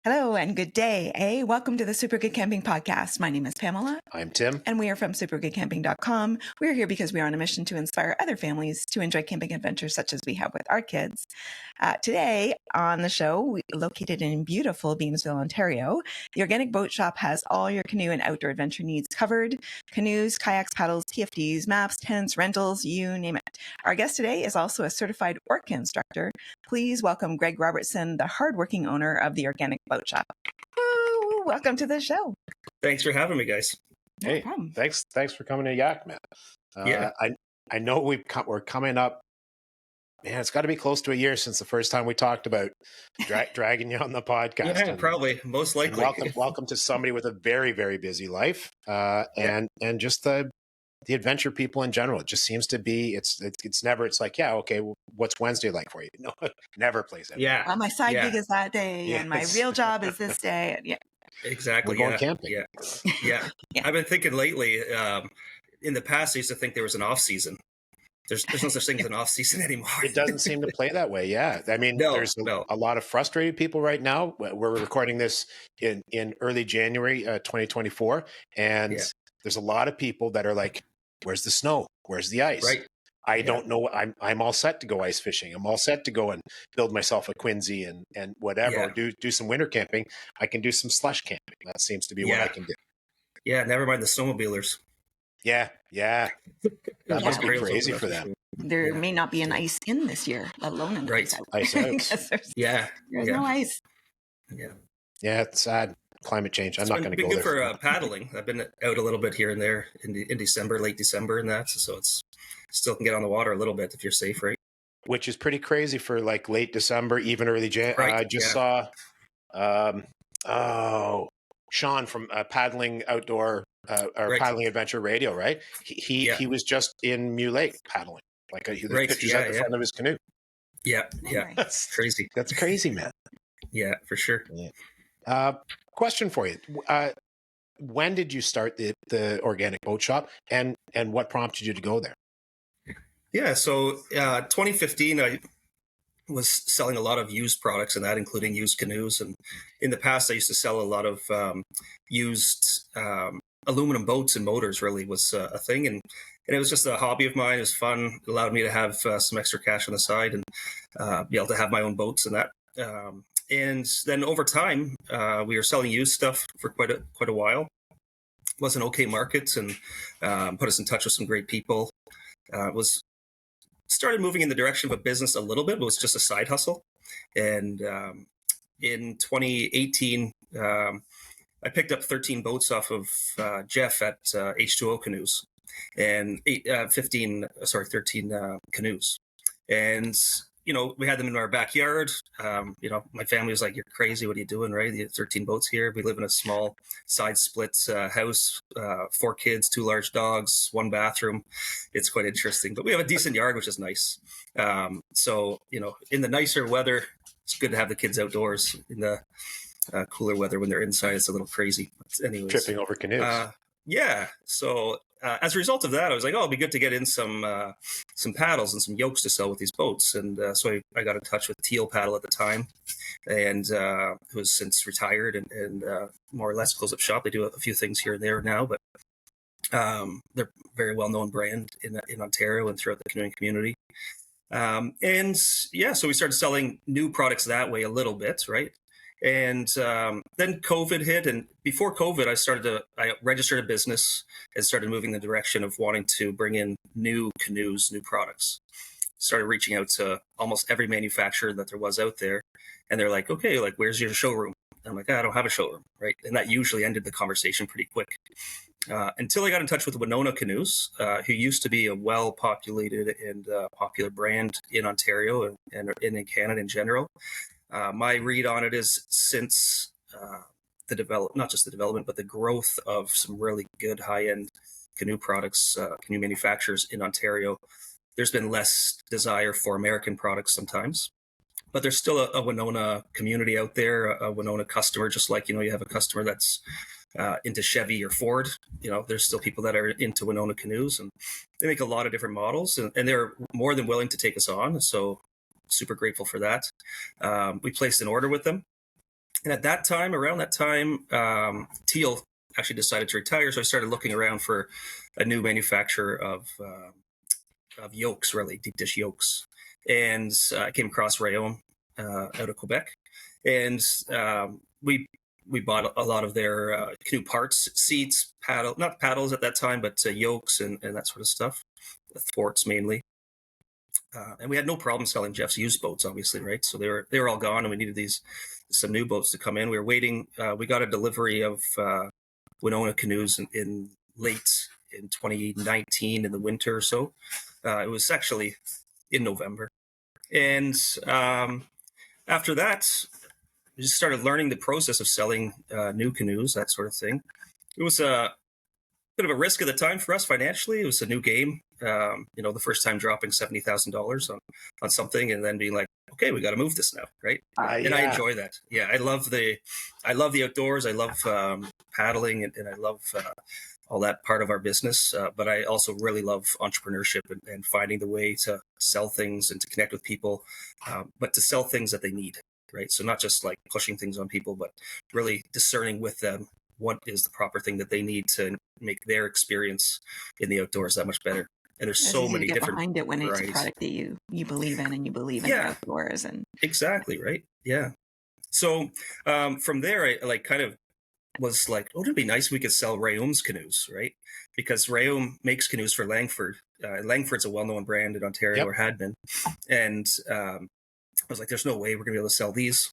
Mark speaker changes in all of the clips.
Speaker 1: Hello and good day. Welcome to the Super Good Camping Podcast. My name is Pamela.
Speaker 2: I'm Tim.
Speaker 1: And we are from supergoodcamping.com. We're here because we are on a mission to inspire other families to enjoy camping adventures such as we have with our kids. Today on the show, located in beautiful Beamsville, Ontario, the Organic Boat Shop has all your canoe and outdoor adventure needs covered. Canoes, kayaks, paddles, TFDs, maps, tents, rentals, you name it. Our guest today is also a certified Orca instructor. Please welcome Greg Robertson, the hardworking owner of the Organic Boat Shop. Woo! Welcome to the show.
Speaker 3: Thanks for having me, guys.
Speaker 2: Hey, thanks for coming to Yak, man.
Speaker 3: Yeah,
Speaker 2: I know we're coming up. Man, it's got to be close to a year since the first time we talked about dragging you on the podcast.
Speaker 3: Yeah, probably, most likely.
Speaker 2: Welcome to somebody with a very, very busy life, and just the adventure people in general. It just seems to be it's never. It's like, yeah, okay, well, what's Wednesday like for you? No, never plays out.
Speaker 3: Yeah,
Speaker 1: well, my side gig is that day, and my real job is this day. Yeah,
Speaker 3: exactly.
Speaker 2: We're going camping.
Speaker 3: Yeah. I've been thinking lately. In the past, I used to think there was an off season. There's no such thing as an off season anymore.
Speaker 2: It doesn't seem to play that way. Yeah, I mean, there's a lot of frustrated people right now. We're recording this in early January 2024, and there's a lot of people that are like, "Where's the snow? Where's the ice?"
Speaker 3: Right.
Speaker 2: I don't know. I'm all set to go ice fishing. I'm all set to go and build myself a Quincy and whatever. Or do some winter camping. I can do some slush camping. That seems to be what I can do.
Speaker 3: Yeah, never mind the snowmobilers.
Speaker 2: Yeah. That must be crazy for them.
Speaker 1: There may not be an ice in this year, let alone an ice out.
Speaker 2: Ice out.
Speaker 1: There's no ice.
Speaker 2: Yeah, it's sad. Climate change. I'm not going to go there.
Speaker 3: It's been good for paddling. I've been out a little bit here and there in December, late December, and that. So it's still can get on the water a little bit if you're safe, right?
Speaker 2: Which is pretty crazy for like late December, even early January.
Speaker 3: Right.
Speaker 2: I just saw, Sean from Paddling Outdoor or Paddling Adventure Radio, right? He was just in Mew Lake paddling. Like he pictures at the front of his canoe.
Speaker 3: Yeah. That's crazy.
Speaker 2: That's crazy, man.
Speaker 3: Yeah, for sure.
Speaker 2: Yeah. Question for you. When did you start the Organic Boat Shop, and what prompted you to go there?
Speaker 3: Yeah, so 2015, I was selling a lot of used products, and that including used canoes. And in the past, I used to sell a lot of used aluminum boats and motors. Really was a thing, and it was just a hobby of mine. It was fun. It allowed me to have some extra cash on the side and be able to have my own boats and that. And then over time, we were selling used stuff for quite a while. It was an okay market, and put us in touch with some great people. Started moving in the direction of a business a little bit, but it was just a side hustle. And in 2018, I picked up 13 boats off of Jeff at H2O Canoes, and 13 canoes. And we had them in our backyard. My family was like, "You're crazy. What are you doing, right? You have 13 boats here." We live in a small side split house, 4 kids, 2 large dogs, 1 bathroom. It's quite interesting, but we have a decent yard, which is nice. So, in the nicer weather, it's good to have the kids outdoors. In the cooler weather, when they're inside, it's a little crazy. But anyways,
Speaker 2: tripping over canoes.
Speaker 3: So as a result of that, I was like, it'd be good to get in some paddles and some yokes to sell with these boats. And so I got in touch with Teal Paddle at the time, and who has since retired and more or less closed up shop. They do a few things here and there now, but they're a very well-known brand in Ontario and throughout the canoeing community. So we started selling new products that way a little bit, right? And then COVID hit, and before COVID, I registered a business and started moving in the direction of wanting to bring in new canoes, new products. Started reaching out to almost every manufacturer that there was out there, and they're like, "Okay, like where's your showroom?" And I'm like, "I don't have a showroom," right? And that usually ended the conversation pretty quick. Until I got in touch with Winona Canoes, who used to be a well-populated and popular brand in Ontario and in Canada in general. My read on it is since not just the development, but the growth of some really good high-end canoe products, canoe manufacturers in Ontario, there's been less desire for American products sometimes. But there's still a Winona community out there, a Winona customer, just like, you have a customer that's into Chevy or Ford. There's still people that are into Winona canoes, and they make a lot of different models, and they're more than willing to take us on. So super grateful for that. We placed an order with them, And at that time, around that time, Teal actually decided to retire. So I started looking around for a new manufacturer of yolks, really deep dish yolks. And I came across Rayom out of Quebec. And we bought a lot of their canoe parts, seats, not paddles at that time, but yokes and that sort of stuff, thwarts mainly. And we had no problem selling Jeff's used boats, obviously, right? So they were all gone, and we needed some new boats to come in. We were waiting. We got a delivery of Winona canoes in late in 2019 in the winter or so. It was actually in November, and after that, we just started learning the process of selling new canoes, that sort of thing. It was a bit of a risk at the time for us financially. It was a new game. The first time dropping $70,000 on something and then being like, okay, we got to move this now, right? And I enjoy that. Yeah, I love the outdoors. I love paddling and I love all that part of our business. But I also really love entrepreneurship and finding the way to sell things and to connect with people, but to sell things that they need, right? So not just like pushing things on people, but really discerning with them what is the proper thing that they need to make their experience in the outdoors that much better. And there's so many different
Speaker 1: behind it when it's a product that you believe in and you believe in the outdoors. And
Speaker 3: exactly, right? Yeah. So from there, I like kind of was like, oh, it'd be nice if we could sell Rayom's canoes, right? Because Rayom makes canoes for Langford. Langford's a well-known brand in Ontario, or had been. And I was like, there's no way we're going to be able to sell these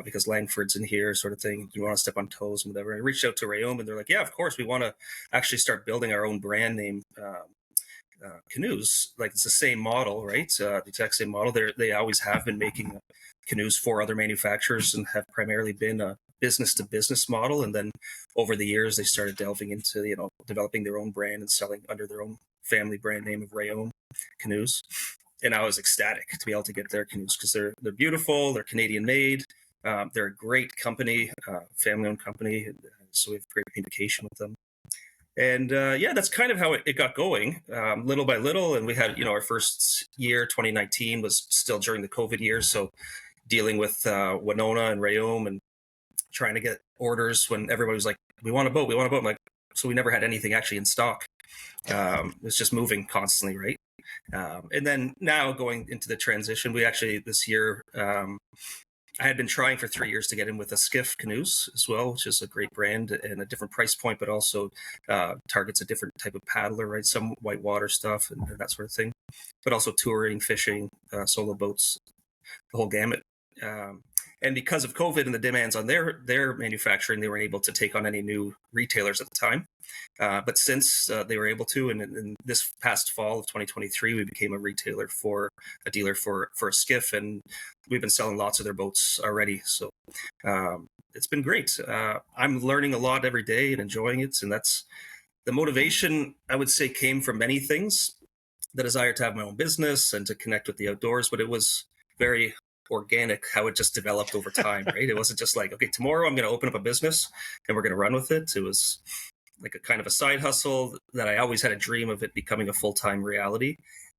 Speaker 3: because Langford's in here, sort of thing. You want to step on toes and whatever. I reached out to Rayom, and they're like, yeah, of course, we want to actually start building our own brand name canoes. Like it's the same model, right? The exact same model. They always have been making canoes for other manufacturers and have primarily been a business to business model. And then over the years, they started delving into, developing their own brand and selling under their own family brand name of Rayom canoes. And I was ecstatic to be able to get their canoes because they're beautiful. They're Canadian made. They're a great company, family owned company. So we have great communication with them. And that's kind of how it got going, little by little. And we had, our first year, 2019, was still during the COVID years. So dealing with Winona and Rayom and trying to get orders when everybody was like, we want a boat. I'm like, so we never had anything actually in stock. It's just moving constantly, right? And then now going into the transition, we actually this year, I had been trying for 3 years to get in with a skiff canoes as well, which is a great brand and a different price point, but also targets a different type of paddler, right? Some whitewater stuff and that sort of thing, but also touring, fishing, solo boats, the whole gamut. And because of COVID and the demands on their manufacturing, they weren't able to take on any new retailers at the time. But since they were able to, and in this past fall of 2023, we became a dealer for a skiff, and we've been selling lots of their boats already. So it's been great. I'm learning a lot every day and enjoying it. And that's the motivation, I would say, came from many things. The desire to have my own business and to connect with the outdoors, but it was very organic how it just developed over time, right? It wasn't just like, okay, tomorrow I'm going to open up a business and we're going to run with it. It was like a kind of a side hustle that I always had a dream of it becoming a full-time reality.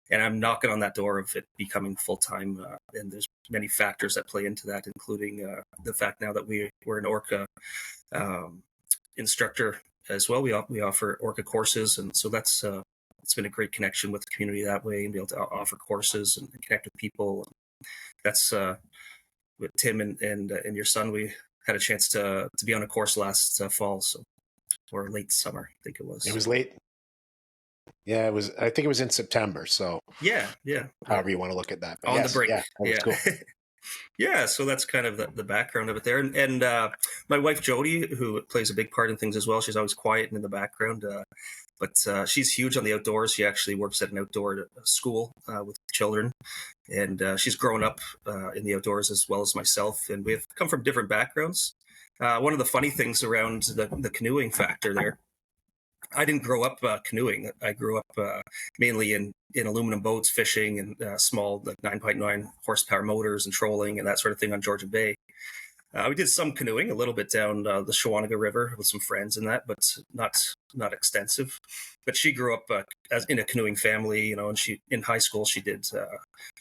Speaker 3: And I'm knocking on that door of it becoming full-time. And there's many factors that play into that, including the fact now that we're an Orca instructor as well. We offer Orca courses. And so that's it's been a great connection with the community that way and be able to offer courses and connect with people. That's with Tim and your son. We had a chance to be on a course last fall, or late summer, I think it was.
Speaker 2: It was late. Yeah, it was. I think it was in September. So
Speaker 3: yeah.
Speaker 2: However you want to look at that. But
Speaker 3: on the break.
Speaker 2: Yeah, that was cool.
Speaker 3: Yeah, so that's kind of the background of it there. And my wife Jody, who plays a big part in things as well, she's always quiet and in the background. But she's huge on the outdoors. She actually works at an outdoor school with children. And she's grown up in the outdoors as well as myself. And we've come from different backgrounds. One of the funny things around the canoeing factor there, I didn't grow up canoeing. I grew up mainly in aluminum boats, fishing and small, like 9.9 horsepower motors and trolling and that sort of thing on Georgian Bay. We did some canoeing a little bit down the Shawanaga River with some friends and that, but not extensive. But she grew up as in a canoeing family, and she in high school she went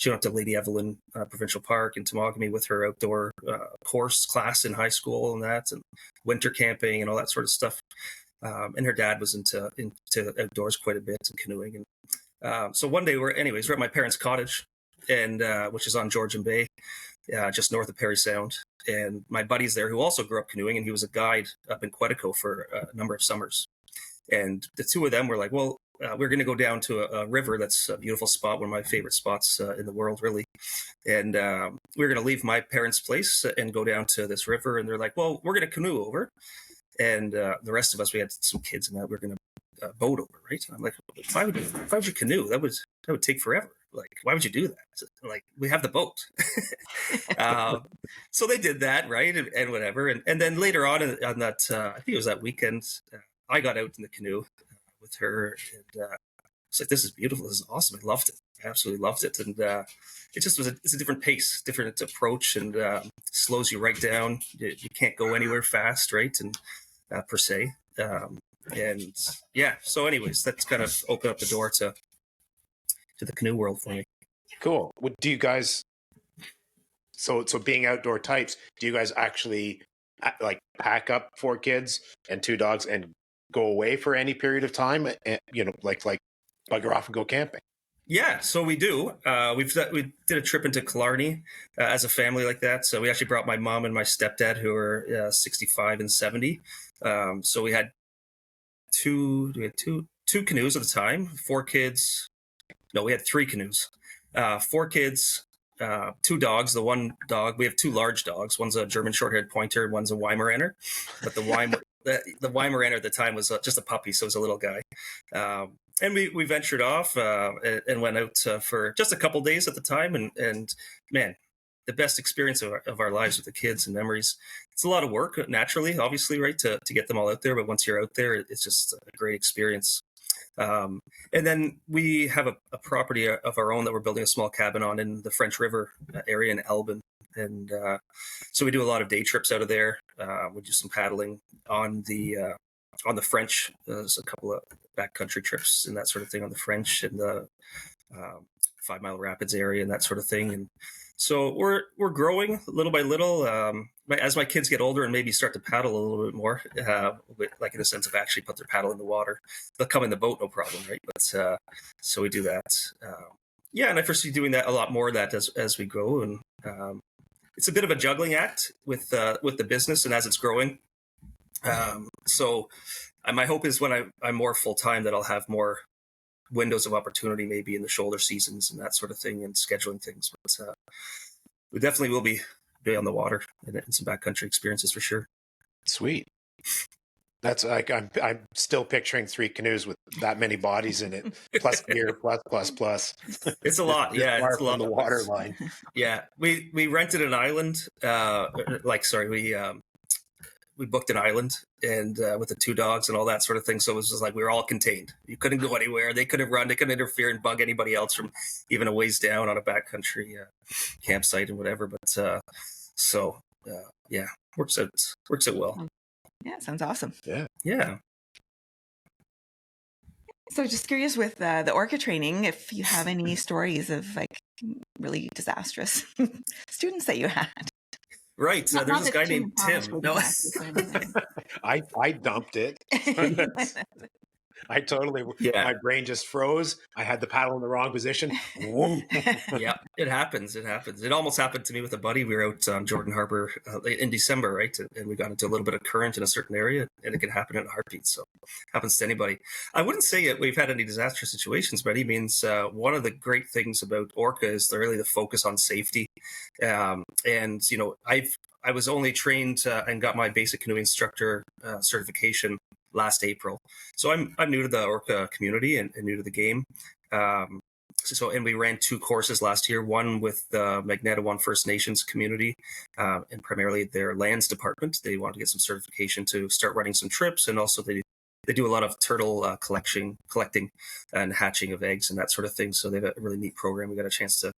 Speaker 3: up to Lady Evelyn Provincial Park in Temagami with her outdoor course class in high school and winter camping and all that sort of stuff. And her dad was into outdoors quite a bit and canoeing. And so one day we're at my parents' cottage, and which is on Georgian Bay, just north of Parry Sound. And my buddy's there who also grew up canoeing, and he was a guide up in Quetico for a number of summers. And the two of them were like, well, we're going to go down to a river that's a beautiful spot, one of my favorite spots in the world, really. And we're going to leave my parents' place and go down to this river. And they're like, well, we're going to canoe over. And the rest of us, we had some kids, and we're going to boat over, right? And I'm like, why would you canoe? That would take forever. Like, why would you do that? Like, we have the boat. So they did that, right? And whatever. And then later on that, I think it was that weekend, I got out in the canoe with her, and it's like, this is beautiful. This is awesome. I loved it. I absolutely loved it. And it just it's a different pace, different approach, and slows you right down. You can't go anywhere fast, right? And per se. And yeah, so anyways, that's kind of opened up the door to the canoe world for me.
Speaker 2: Cool. Do you guys, so being outdoor types, do you guys actually like pack up 4 kids and 2 dogs and go away for any period of time, and like bugger off and go camping?
Speaker 3: Yeah, so we do. We did a trip into Killarney as a family like that. So we actually brought my mom and my stepdad, who are 65 and 70. So we had two canoes at the time, 4 kids. No, we had 3 canoes, 4 kids, 2 dogs. The one dog, we have 2 large dogs. One's a German short-haired pointer, and one's a Weimaraner. But the Weimaraner at the time was just a puppy, so it was a little guy. And we ventured off and went out for just a couple days at the time. And man, the best experience of our lives with the kids and memories. It's a lot of work, naturally, obviously, right, to get them all out there. But once you're out there, it's just a great experience. And then we have a property of our own that we're building a small cabin on in the French River area in Elbin. And so we do a lot of day trips out of there. We do some paddling on the French. There's a couple of backcountry trips and that sort of thing on the French and the 5 Mile Rapids area and that sort of thing. And so we're growing little by little. As my kids get older and maybe start to paddle a little bit more, like in the sense of actually put their paddle in the water, they'll come in the boat, no problem, right? But so we do that. Yeah, and I foresee doing that a lot more of that as we go. And it's a bit of a juggling act with the business and as it's growing. So my hope is when I'm more full time that I'll have more windows of opportunity, maybe in the shoulder seasons and that sort of thing, and scheduling things. But we definitely will be on the water and some backcountry experiences for sure.
Speaker 2: Sweet. That's like I'm still picturing 3 canoes with that many bodies in it, plus gear, plus.
Speaker 3: It's a lot, yeah. It's a lot
Speaker 2: on the water line.
Speaker 3: Yeah, we rented an island. We booked an island and with the 2 dogs and all that sort of thing. So it was just like we were all contained. You couldn't go anywhere. They couldn't run. They couldn't interfere and bug anybody else from even a ways down on a backcountry campsite and whatever. But yeah, works out well.
Speaker 1: Yeah, sounds awesome.
Speaker 3: Yeah.
Speaker 1: So just curious with the orca training, if you have any stories of like really disastrous students that you had.
Speaker 3: Right. There's this guy named Tim. No,
Speaker 2: I dumped it. I totally, my brain just froze. I had the paddle in the wrong position.
Speaker 3: Yeah, it happens. It almost happened to me with a buddy. We were out on Jordan Harbor in December, right? And we got into a little bit of current in a certain area, and it can happen in a heartbeat. So it happens to anybody. I wouldn't say we've had any disastrous situations by any means. One of the great things about Orca is really the focus on safety. And, I was only trained and got my basic canoe instructor certification last April. So I'm new to the Orca community and new to the game. And we ran 2 courses last year, one with the Magnetawan First Nations community and primarily their lands department. They wanted to get some certification to start running some trips. And also they do a lot of turtle collecting and hatching of eggs and that sort of thing. So they have a really neat program. We got a chance to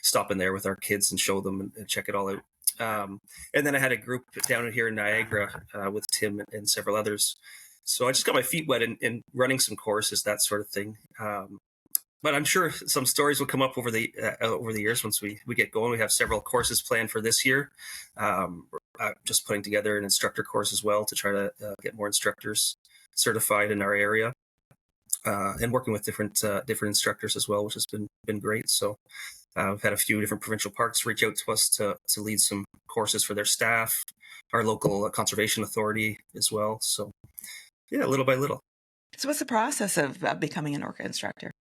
Speaker 3: stop in there with our kids and show them and check it all out. And then I had a group down here in Niagara with Tim and several others. So I just got my feet wet in running some courses, that sort of thing. But I'm sure some stories will come up over the years once we get going. We have several courses planned for this year. Just putting together an instructor course as well to try to get more instructors certified in our area, and working with different instructors as well, which has been great. So we've had a few different provincial parks reach out to us to lead some courses for their staff, our local conservation authority as well. So yeah, little by little.
Speaker 1: So what's the process of becoming an orca instructor?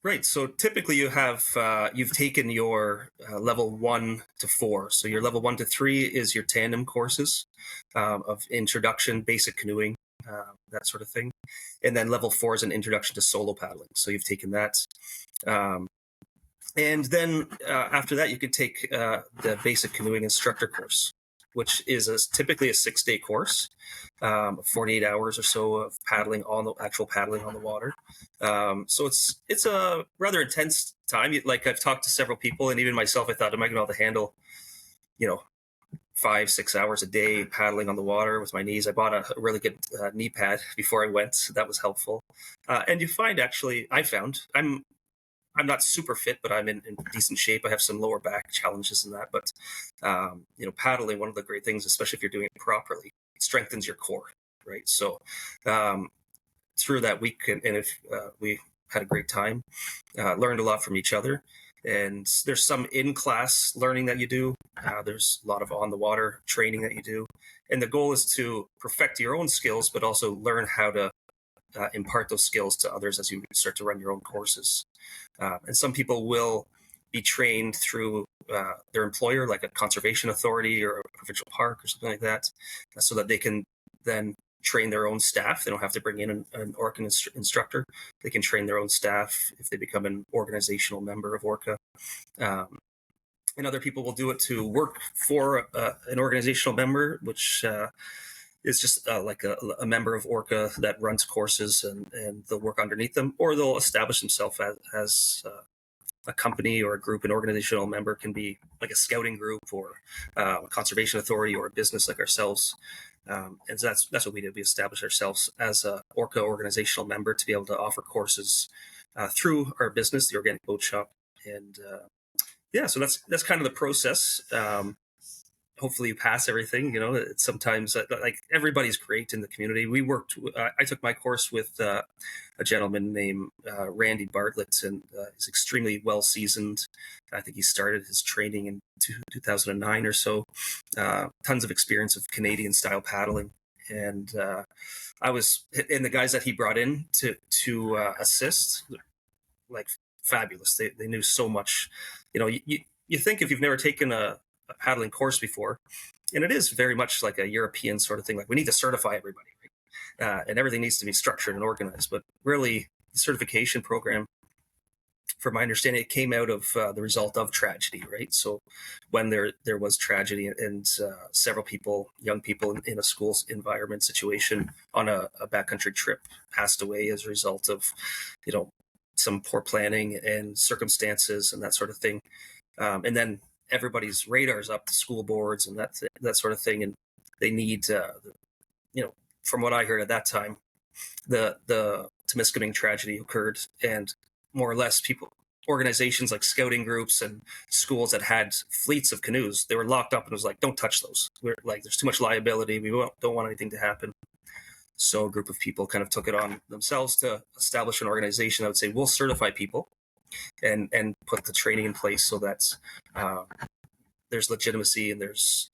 Speaker 3: Right. So typically you have, you've taken your level 1 to 4. So your level 1 to 3 is your tandem courses of introduction, basic canoeing, that sort of thing. And then level 4 is an introduction to solo paddling. So you've taken that. And then after that, you could take the basic canoeing instructor course, which is typically a 6-day course, 48 hours or so of paddling on the water. So it's a rather intense time. Like, I've talked to several people, and even myself, I thought, am I going to be able to handle, 5-6 hours a day paddling on the water with my knees? I bought a really good knee pad before I went, so that was helpful. And you find, actually, I'm not super fit, but I'm in decent shape. I have some lower back challenges in that. But, paddling, one of the great things, especially if you're doing it properly, it strengthens your core, right? So through that week, and if we had a great time, learned a lot from each other. And there's some in-class learning that you do. There's a lot of on-the-water training that you do. And the goal is to perfect your own skills, but also learn how to impart those skills to others as you start to run your own courses. And some people will be trained through their employer, like a conservation authority or a provincial park or something like that, so that they can then train their own staff. They don't have to bring in an Orca instructor. They can train their own staff if they become an organizational member of Orca. And other people will do it to work for an organizational member, which is just like a member of Orca that runs courses, and they'll work underneath them, or they'll establish themselves as a company or a group. An organizational member can be like a scouting group or a conservation authority or a business like ourselves. And so that's what we did. We established ourselves as a Orca organizational member to be able to offer courses through our business, the Organic Boat Shop. And so that's kind of the process. Hopefully you pass everything. It's sometimes like everybody's great in the community. I took my course with a gentleman named Randy Bartlett, and he's extremely well seasoned. I think he started his training in 2009 or so. Tons of experience of Canadian style paddling. And and the guys that he brought in to assist, like, fabulous. They knew so much. You think, if you've never taken a paddling course before, and it is very much like a European sort of thing, like we need to certify everybody, right? And everything needs to be structured and organized. But really, the certification program, from my understanding, it came out of the result of tragedy, right? So when there was tragedy, and several people, young people in a school environment situation on a backcountry trip, passed away as a result of some poor planning and circumstances and that sort of thing. And then everybody's radar's up, to school boards and that sort of thing, and they need from what I heard at that time, the Temiskaming tragedy occurred, and more or less organizations like scouting groups and schools that had fleets of canoes, they were locked up, and it was like, don't touch those. We're like, there's too much liability. We don't want anything to happen. So a group of people kind of took it on themselves to establish an organization that would say, we'll certify people and put the training in place so that there's legitimacy, and there's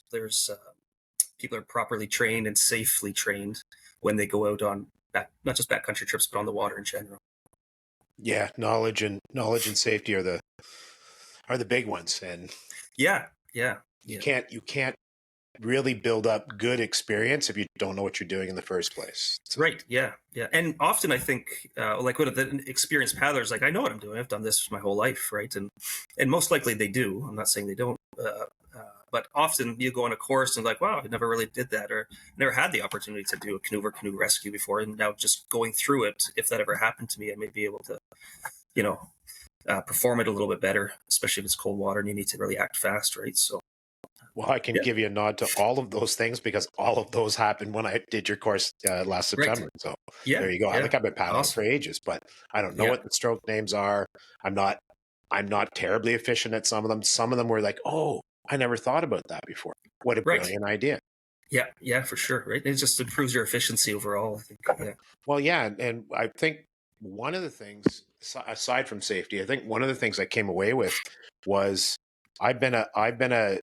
Speaker 3: people are properly trained and safely trained when they go out on not just backcountry trips, but on the water in general.
Speaker 2: Yeah, knowledge and safety are the big ones, and you can't really build up good experience if you don't know what you're doing in the first place.
Speaker 3: Right. Yeah. And often I think, like, with the experienced paddlers, like, I know what I'm doing. I've done this my whole life, right? And most likely they do. I'm not saying they don't. But often you go on a course and like, wow, I never really did that, or never had the opportunity to do a canoe rescue before. And now just going through it, if that ever happened to me, I may be able to, perform it a little bit better, especially if it's cold water and you need to really act fast, right? So
Speaker 2: Well, I can give you a nod to all of those things because all of those happened when I did your course last September.
Speaker 3: Right.
Speaker 2: So
Speaker 3: Yeah.
Speaker 2: there you go.
Speaker 3: Yeah.
Speaker 2: Like I've been paddling
Speaker 3: Awesome.
Speaker 2: for ages, but I don't know
Speaker 3: Yeah.
Speaker 2: what the stroke names are. I'm not terribly efficient at some of them. Some of them were like, oh, I never thought about that before. What a
Speaker 3: Right.
Speaker 2: brilliant idea.
Speaker 3: Yeah. Yeah, for sure. Right. It just improves your efficiency overall, I think. Yeah.
Speaker 2: Well, yeah. And I think one of the things, aside from safety, I think one of the things I came away with was I've been a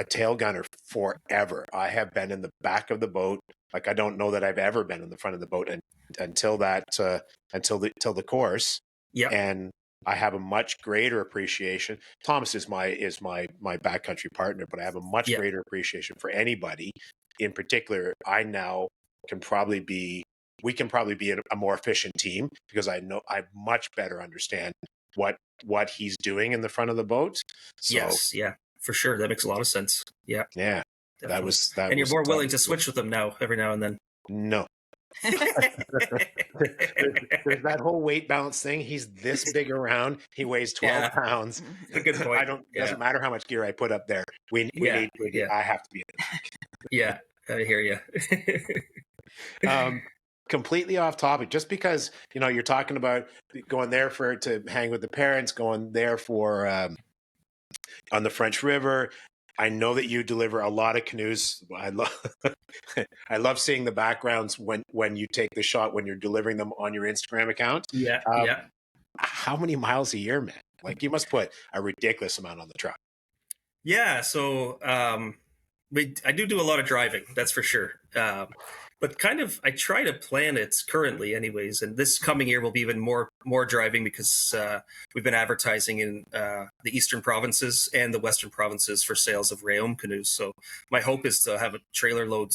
Speaker 2: tail gunner forever. I have been in the back of the boat. Like I don't know that I've ever been in the front of the boat until until the course.
Speaker 3: Yeah.
Speaker 2: And I have a much greater appreciation. Thomas is my backcountry partner, but I have a much
Speaker 3: Yeah.
Speaker 2: greater appreciation for anybody. In particular, I now can probably be we can probably be a more efficient team because I much better understand what he's doing in the front of the boat. So
Speaker 3: Yes. Yeah. For sure. That makes a lot of sense. Yeah.
Speaker 2: yeah,
Speaker 3: Definitely.
Speaker 2: that
Speaker 3: And you're
Speaker 2: was
Speaker 3: more willing to switch with them now every now and then.
Speaker 2: no. there's that whole weight balance thing. He's this big around. He weighs 12 pounds.
Speaker 3: A good point.
Speaker 2: Doesn't matter how much gear I put up there. We need. I have to be in the back.
Speaker 3: Yeah, I hear you.
Speaker 2: Completely off topic, just because you're talking about going there to hang with the parents, going there for on the French River. I know that you deliver a lot of canoes. I love I love seeing the backgrounds when you take the shot when you're delivering them on your Instagram account.
Speaker 3: Yeah, yeah.
Speaker 2: How many miles a year, man? Like you must put a ridiculous amount on the truck.
Speaker 3: Yeah, so I do a lot of driving, that's for sure. But I try to plan it currently, anyways. And this coming year will be even more driving because we've been advertising in the eastern provinces and the western provinces for sales of Rayom canoes. So my hope is to have a trailer load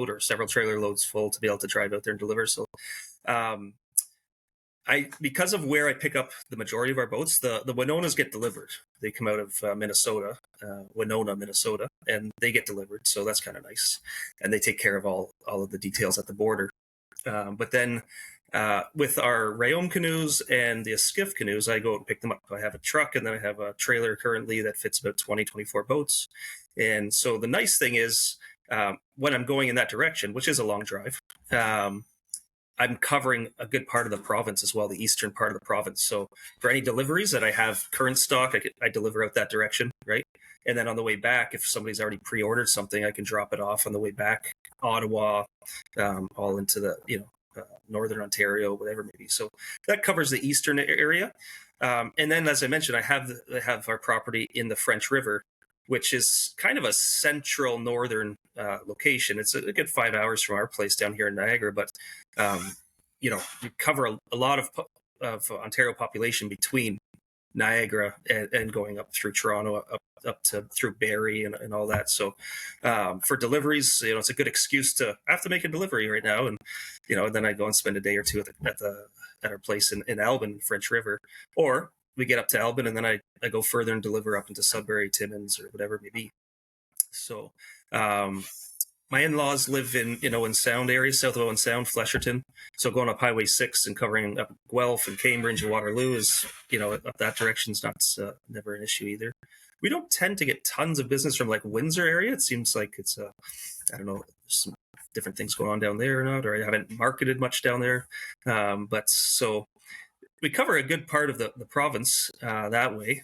Speaker 3: or several trailer loads full to be able to drive out there and deliver. So because of where I pick up the majority of our boats, the Winonas get delivered. They come out of Minnesota, Winona, Minnesota, and they get delivered. So that's kind of nice. And they take care of all of the details at the border. But then with our Rayom canoes and the skiff canoes, I go and pick them up. I have a truck and then I have a trailer currently that fits about 24 boats. And so the nice thing is when I'm going in that direction, which is a long drive, I'm covering a good part of the province as well, the eastern part of the province. So for any deliveries that I have current stock, I deliver out that direction, right? And then on the way back, if somebody's already pre-ordered something, I can drop it off on the way back, Ottawa, all into the northern Ontario, whatever maybe. So that covers the eastern area. And then, as I mentioned, I have our property in the French River, which is kind of a central northern location. It's a good 5 hours from our place down here in Niagara, but you cover a lot of Ontario population between Niagara and going up through Toronto, up to through Barrie and all that. So for deliveries, it's a good excuse to have to make a delivery right now, and then I go and spend a day or two at our place in Albin, French River, or we get up to Albin and then I go further and deliver up into Sudbury, Timmins, or whatever it may be. So my in-laws live in Sound area, South of Owen Sound, Flesherton. So going up Highway 6 and covering up Guelph and Cambridge and Waterloo is, up that direction is never an issue either. We don't tend to get tons of business from like Windsor area. It seems like it's I don't know, some different things going on down there or not, or I haven't marketed much down there. But so we cover a good part of the province that way.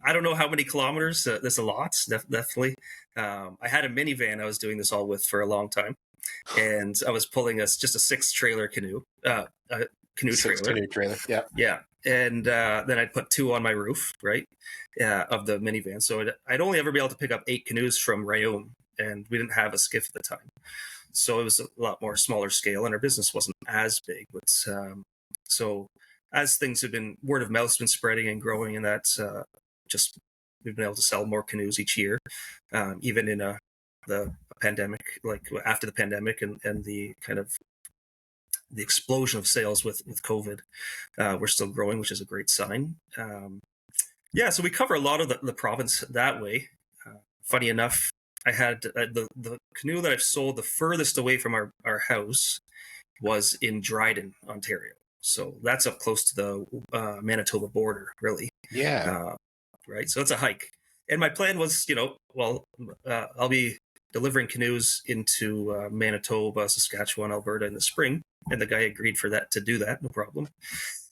Speaker 3: I don't know how many kilometers. There's a lot, definitely. I had a minivan I was doing this all with for a long time, and I was pulling just a 6-trailer canoe,
Speaker 2: Canoe trailer, yeah,
Speaker 3: yeah. And then I'd put 2 on my roof, right, of the minivan. So I'd only ever be able to pick up 8 canoes from Rayom, and we didn't have a skiff at the time, so it was a lot more smaller scale, and our business wasn't as big. But so as things have been, word of mouth's been spreading and growing, and that's just we've been able to sell more canoes each year, even in the pandemic, like after the pandemic and the kind of the explosion of sales with COVID. We're still growing, which is a great sign. So we cover a lot of the province that way. Funny enough, I had the canoe that I've sold the furthest away from our house was in Dryden, Ontario. So that's up close to the Manitoba border, really.
Speaker 2: Yeah.
Speaker 3: Right. So it's a hike. And my plan was, I'll be delivering canoes into Manitoba, Saskatchewan, Alberta in the spring. And the guy agreed for that to do that, no problem.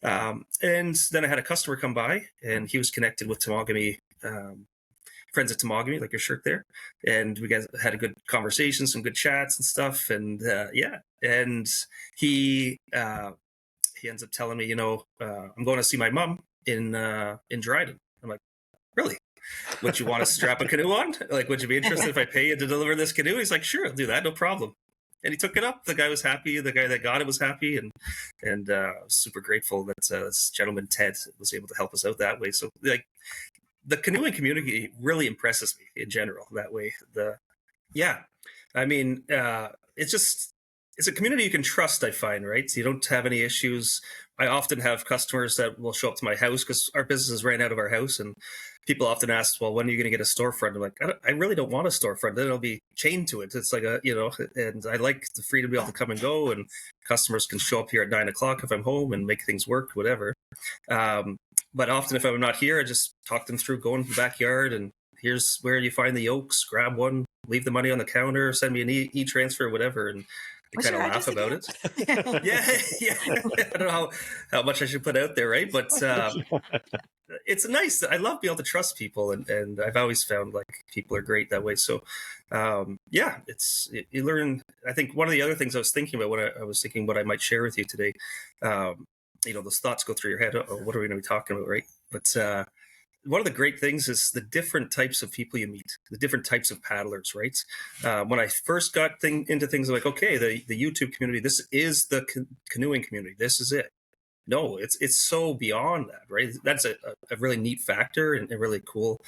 Speaker 3: And then I had a customer come by, and he was connected with Temagami, friends at Temagami, like your shirt there. And we guys had a good conversation, some good chats and stuff. And and he ends up telling me, I'm going to see my mom in Dryden. I'm like, really? Would you want to strap a canoe on? Like, would you be interested if I pay you to deliver this canoe? He's like, sure, I'll do that, no problem. And he took it up. The guy was happy. The guy that got it was happy, and super grateful that this gentleman Ted was able to help us out that way. So, like, the canoeing community really impresses me in general that way. It's a community you can trust, I find, right? So you don't have any issues. I often have customers that will show up to my house because our business ran out of our house, and people often ask, well, when are you going to get a storefront? I'm like, I really don't want a storefront. Then it'll be chained to it. It's like and I like the freedom to be able to come and go, and customers can show up here at 9:00 if I'm home and make things work, whatever. But often if I'm not here, I just talk them through going to the backyard, and here's where you find the yolks, grab one, leave the money on the counter, send me an e-transfer, whatever. And they kind of laugh about it. yeah. I don't know how much I should put out there, right? But it's nice. I love being able to trust people, and I've always found like people are great that way. So, you learn. I think one of the other things I was thinking about when I was thinking what I might share with you today, those thoughts go through your head. Oh, what are we going to be talking about, right? But one of the great things is the different types of people you meet, the different types of paddlers, right? When I first got into things like, okay, the YouTube community, this is the canoeing community. This is it. No, it's so beyond that, right? That's a really neat factor and a really cool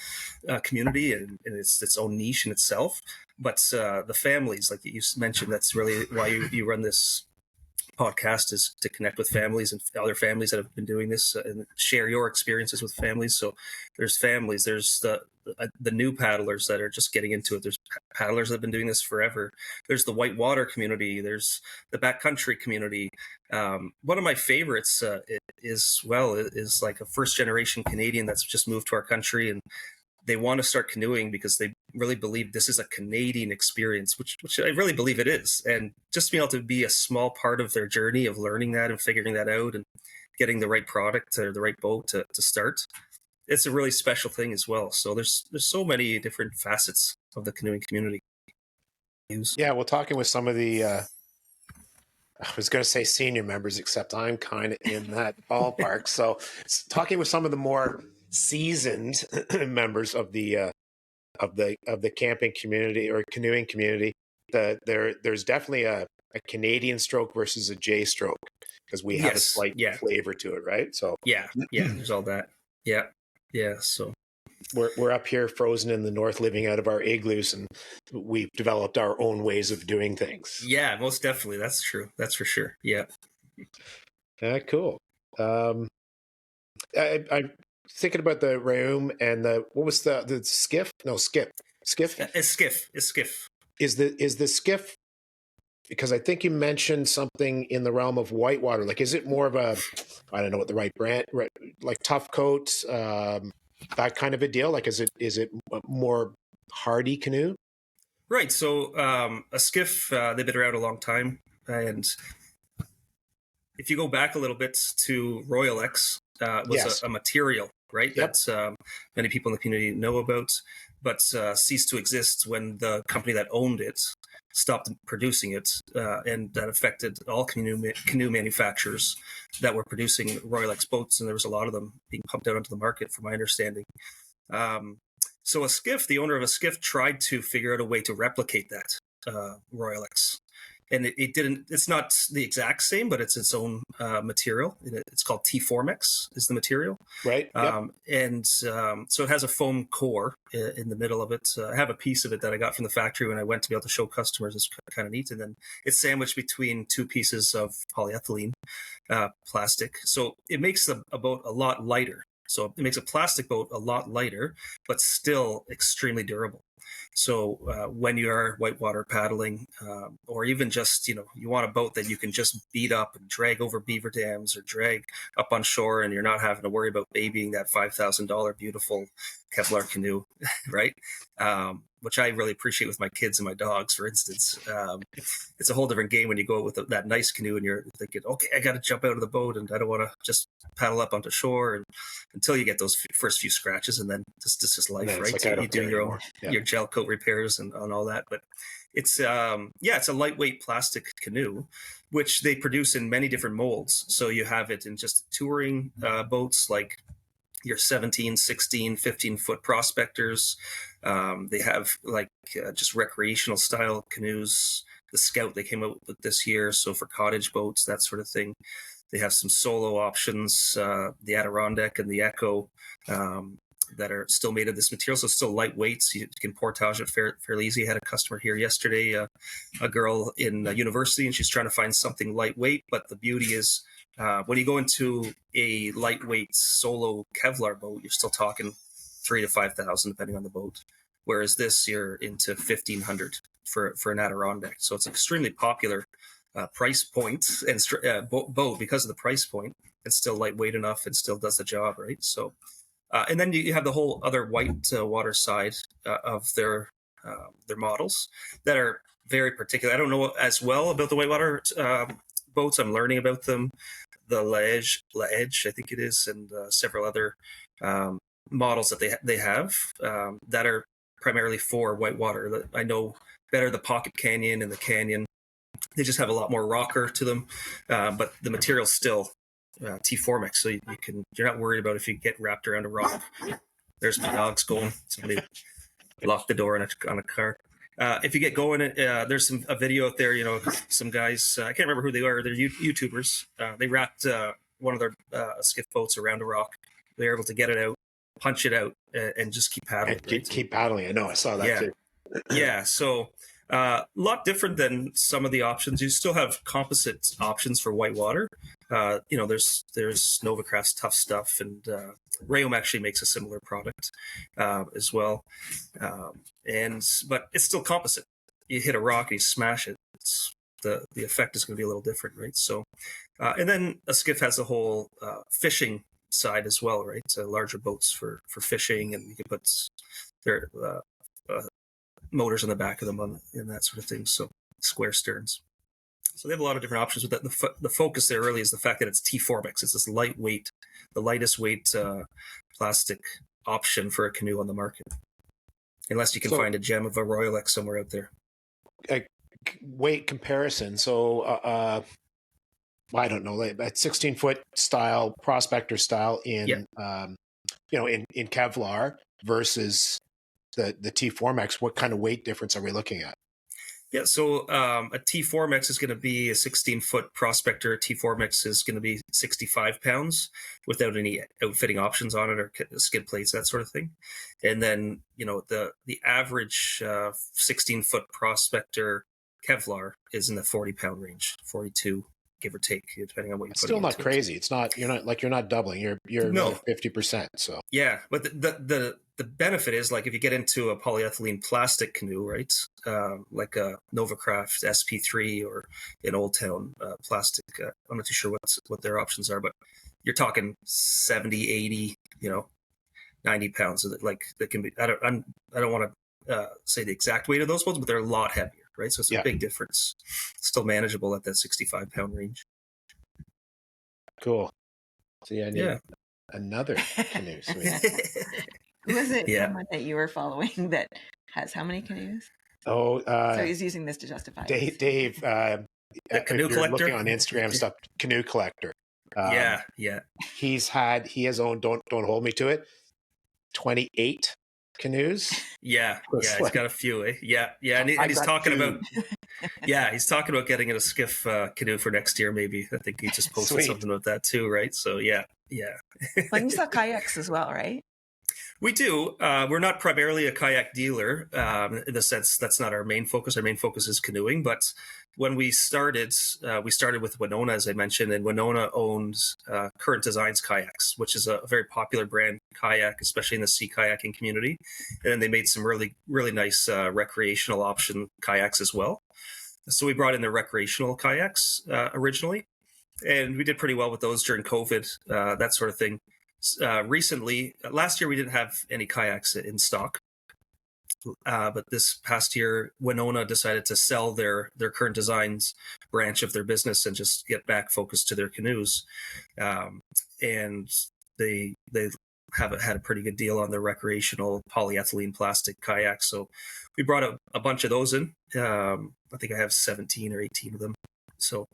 Speaker 3: community, and it's its own niche in itself. But the families, like you mentioned, that's really why you run this podcast, is to connect with families and other families that have been doing this and share your experiences with families. So there's families, there's the new paddlers that are just getting into it. There's paddlers that have been doing this forever. There's the whitewater community. There's the backcountry community. One of my favorites is like a first generation Canadian that's just moved to our country, and they want to start canoeing because they really believe this is a Canadian experience, which I really believe it is. And just being able to be a small part of their journey of learning that and figuring that out and getting the right product or the right boat to start, it's a really special thing as well. So there's so many different facets of the canoeing community.
Speaker 2: Yeah, well, talking with some of the, I was going to say senior members, except I'm kind of in that ballpark. So talking with some of the more seasoned members of the camping community or canoeing community, there's definitely a Canadian stroke versus a J stroke, because we have a slight flavor to it, right? So
Speaker 3: there's all that. So
Speaker 2: we're up here frozen in the north, living out of our igloos, and we've developed our own ways of doing things.
Speaker 3: Yeah, most definitely. That's true. That's for sure. Yeah.
Speaker 2: Cool. I'm thinking about the room and what was the skiff? No, skiff.
Speaker 3: It's skiff.
Speaker 2: Is the skiff? Because I think you mentioned something in the realm of whitewater. Like, is it more of a, I don't know what the right brand, like Tough Coat, that kind of a deal? Like, is it more hardy canoe?
Speaker 3: Right. So a skiff, they've been around a long time, and if you go back a little bit to Royal X, was a material, right? Yep. That many people in the community know about, but ceased to exist when the company that owned it stopped producing it, and that affected all canoe manufacturers that were producing Royal X boats, and there was a lot of them being pumped out onto the market, from my understanding. So a skiff, the owner of a skiff, tried to figure out a way to replicate that Royal X. And it didn't. It's not the exact same, but it's its own material. It's called T-Formex is the material,
Speaker 2: right? Yep.
Speaker 3: So it has a foam core in the middle of it. I have a piece of it that I got from the factory when I went to be able to show customers. It's kind of neat. And then it's sandwiched between two pieces of polyethylene plastic, so it makes a boat a lot lighter. So it makes a plastic boat a lot lighter, but still extremely durable. So when you are whitewater paddling, or even just, you want a boat that you can just beat up and drag over beaver dams or drag up on shore, and you're not having to worry about babying that $5,000 beautiful Kevlar canoe, right? Which I really appreciate with my kids and my dogs, for instance. It's a whole different game when you go out with that nice canoe and you're thinking, okay, I got to jump out of the boat and I don't want to just paddle up onto shore, and until you get those first few scratches, and then this is life, right? So you do your gel coat repairs and all that. But it's it's a lightweight plastic canoe, which they produce in many different molds. So you have it in just touring boats, like your 17, 16, 15-foot prospectors. They have just recreational style canoes. The Scout they came out with this year, so for cottage boats, that sort of thing. They have some solo options, the Adirondack and the Echo, that are still made of this material, so it's still lightweight, so you can portage it fairly easy. I had a customer here yesterday, a girl in university, and she's trying to find something lightweight, but the beauty is when you go into a lightweight solo Kevlar boat, you're still talking $3,000 to $5,000 depending on the boat, whereas this you're into $1,500 for an Adirondack. So it's extremely popular price point and boat because of the price point. It's still lightweight enough and still does the job, right? So, and then you have the whole other white water side of their models that are very particular. I don't know as well about the whitewater boats. I'm learning about them. The La Edge, I think it is, and several other models that they have that are primarily for whitewater. I know better the Pocket Canyon and the Canyon. They just have a lot more rocker to them, but the material's still T-Formex, so you're not worried about if you get wrapped around a rock. There's my dogs going. Somebody locked the door on a car. If you get going, there's a video out there. Some guys, I can't remember who they are. They're YouTubers. They wrapped one of their skiff boats around a rock. They're able to get it out, punch it out, and just keep paddling.
Speaker 2: Keep paddling. I know. I saw that too.
Speaker 3: Yeah. So a lot different than some of the options. You still have composite options for whitewater. There's Novacraft's Tough Stuff, and Rayom actually makes a similar product as well. But it's still composite. You hit a rock and you smash it. The effect is going to be a little different, right? So, and then a skiff has a whole fishing side as well, right? So larger boats for fishing, and you can put their motors on the back of them and that sort of thing. So square sterns. So they have a lot of different options with that. The focus there really is the fact that it's T-Formex. It's this lightweight, the lightest weight plastic option for a canoe on the market. Unless you can find a gem of a Royal X somewhere out there.
Speaker 2: Weight comparison. So I don't know, like that 16-foot style, prospector style in Kevlar versus the T-Formex. What kind of weight difference are we looking at?
Speaker 3: Yeah, so a T-Formex is going to be a 16-foot prospector. A T-Formex is going to be 65 pounds without any outfitting options on it or skid plates, that sort of thing. And then, the average 16-foot prospector Kevlar is in the 40-pound range, 42, give or take, depending on what you put.
Speaker 2: Still not crazy. It's not. You're not doubling. You're 50%. So yeah,
Speaker 3: but the benefit is, like, if you get into a polyethylene plastic canoe, right, like a Novacraft SP3 or an Old Town plastic. I'm not too sure what their options are, but you're talking 70, 80, 90 pounds. Like, that can be. I don't want to say the exact weight of those boats, but they're a lot heavier. Right, so it's a big difference. Still manageable at that 65-pound range.
Speaker 2: Cool. So I need another canoe.
Speaker 1: Who is it someone that you were following that has how many canoes?
Speaker 2: Oh,
Speaker 1: so he's using this to justify.
Speaker 2: Dave,
Speaker 3: the canoe collector.
Speaker 2: Looking on Instagram stuff, canoe collector. He has owned. Don't hold me to it. 28 canoes.
Speaker 3: He's got a few. Yeah, and he's talking about. He's talking about getting in a skiff canoe for next year. Maybe I think he just posted something about that too, right? So yeah.
Speaker 1: Well, you saw kayaks as well, right?
Speaker 3: We do. We're not primarily a kayak dealer in the sense that's not our main focus. Our main focus is canoeing. But when we started with Winona, as I mentioned, and Winona owns Current Designs Kayaks, which is a very popular brand kayak, especially in the sea kayaking community. And then they made some really, really nice recreational option kayaks as well. So we brought in the recreational kayaks originally, and we did pretty well with those during COVID, that sort of thing. Recently, last year we didn't have any kayaks in stock, but this past year, Winona decided to sell their Current Designs branch of their business and just get back focused to their canoes. And they have had a pretty good deal on their recreational polyethylene plastic kayaks. So we brought a bunch of those in. I think I have 17 or 18 of them. So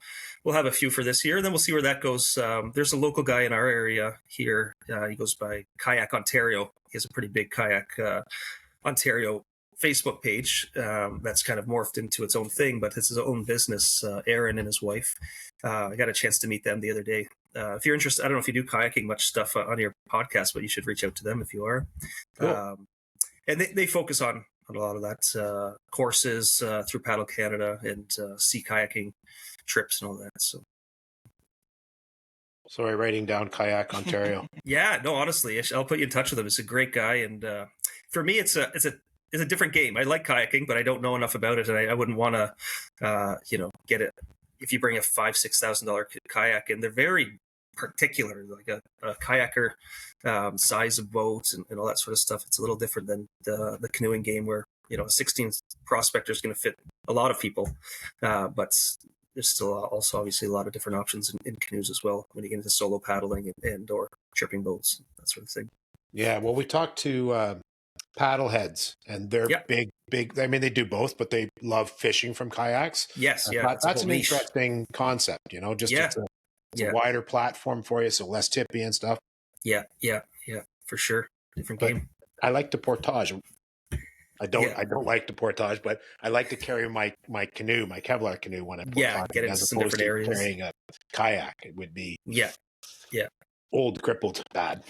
Speaker 3: we'll have a few for this year, and then we'll see where that goes. There's a local guy in our area here. He goes by Kayak Ontario. He has a pretty big Kayak Ontario Facebook page that's kind of morphed into its own thing, but it's his own business, Aaron and his wife. I got a chance to meet them the other day. If you're interested, I don't know if you do kayaking much stuff on your podcast, but you should reach out to them if you are. Cool. And they focus on a lot of that, courses through Paddle Canada and sea kayaking trips and all that. So
Speaker 2: sorry, writing down Kayak Ontario.
Speaker 3: Yeah, no, honestly, I'll put you in touch with him. He's a great guy, and for me, it's a different game. I like kayaking, but I don't know enough about it, and I wouldn't want to, get it. If you bring a $5,000-$6,000 kayak in, they're very particular, like a kayaker size of boats and all that sort of stuff. It's a little different than the canoeing game, where a 16 prospector is going to fit a lot of people, but there's still also obviously a lot of different options in canoes as well when you get into solo paddling and or tripping boats, that sort of thing.
Speaker 2: Yeah, well, we talked to paddleheads, and they're big. I mean, they do both, but they love fishing from kayaks.
Speaker 3: Yes,
Speaker 2: that's an interesting concept. Just it's a wider platform for you, so less tippy and stuff.
Speaker 3: Yeah, for sure. Different game.
Speaker 2: I like the portage. I don't like the portage, but I like to carry my canoe, my Kevlar canoe, when I portage,
Speaker 3: get into some different areas.
Speaker 2: Carrying a kayak, it would be old, crippled, bad.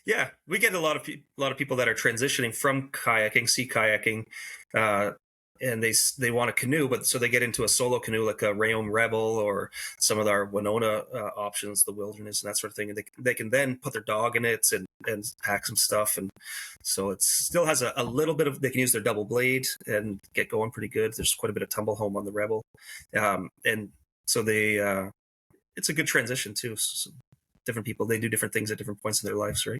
Speaker 3: Yeah, we get a lot of people that are transitioning from kayaking, sea kayaking, and they want a canoe, but so they get into a solo canoe like a Rayom Rebel or some of our Winona options, the Wilderness and that sort of thing, and they can then put their dog in it and pack some stuff, and so it still has a little bit of, they can use their double blade and get going pretty good. There's quite a bit of tumble home on the Rebel, and so it's a good transition too. So different people, they do different things at different points in their lives, right?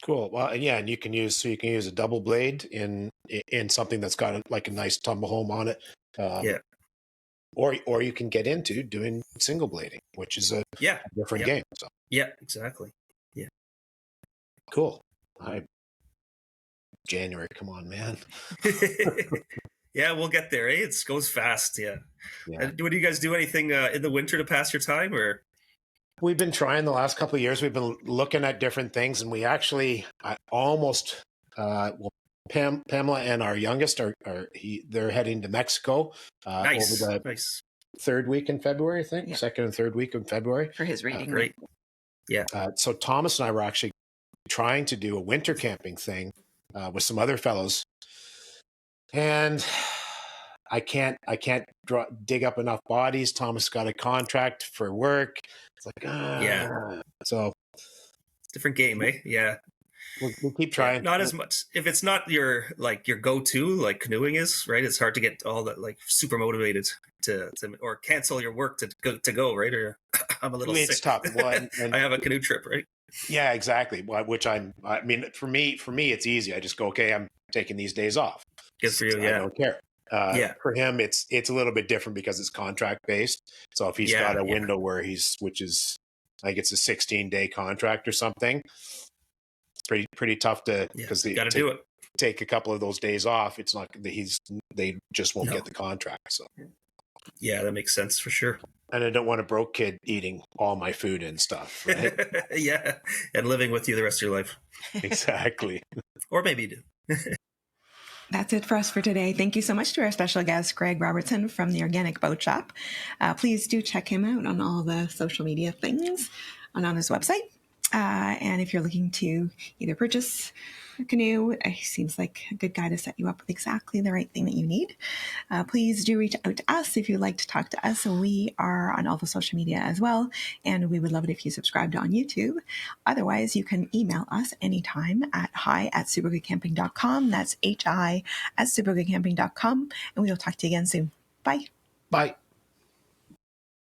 Speaker 2: Cool. Well, and you can use a double blade in something that's got like a nice tumble home on it. Or you can get into doing single blading, which is a different game. So.
Speaker 3: Yeah, exactly. Yeah.
Speaker 2: Cool. January, come on, man.
Speaker 3: Yeah, we'll get there. It goes fast. Yeah. Do you guys do anything in the winter to pass your time, or?
Speaker 2: We've been trying the last couple of years. We've been looking at different things, and we actually Pamela and our youngest they're heading to Mexico over the third week in February, I think, second and third week in February
Speaker 1: for his reading.
Speaker 3: Great. Yeah.
Speaker 2: So Thomas and I were actually trying to do a winter camping thing with some other fellows, and I can't dig up enough bodies. Thomas got a contract for work. It's like, so
Speaker 3: different game, eh? Yeah.
Speaker 2: We'll keep trying.
Speaker 3: Not as much. If it's not your go-to, like canoeing is, right? It's hard to get all that, like, super motivated to or cancel your work to go, right? Or I'm a little sick.
Speaker 2: It's tough. Well, and
Speaker 3: I have a canoe trip, right?
Speaker 2: Yeah, exactly. Which I mean, for me, it's easy. I just go, okay, I'm taking these days off.
Speaker 3: Good for you. Yeah.
Speaker 2: I don't care. For him, it's a little bit different because it's contract based. So if he's got a window where which is, I think it's a 16-day contract or something, it's pretty tough to, because
Speaker 3: got to do it.
Speaker 2: Take a couple of those days off. It's not they just won't get the contract. So
Speaker 3: yeah, that makes sense for sure.
Speaker 2: And I don't want a broke kid eating all my food and stuff. Right?
Speaker 3: Yeah, and living with you the rest of your life.
Speaker 2: Exactly.
Speaker 3: Or maybe you do.
Speaker 1: That's it for us for today. Thank you so much to our special guest, Greg Robertson from the Organic Boat Shop. Please do check him out on all the social media things and on his website. And if you're looking to either purchase a canoe, it seems like a good guy to set you up with exactly the right thing that you need. Please do reach out to us if you'd like to talk to us. We are on all the social media as well, and we would love it if you subscribed on YouTube. Otherwise, you can email us anytime at hi@supergoodcamping.com. That's hi@supergoodcamping.com, and we'll talk to you again soon. Bye.
Speaker 2: Bye.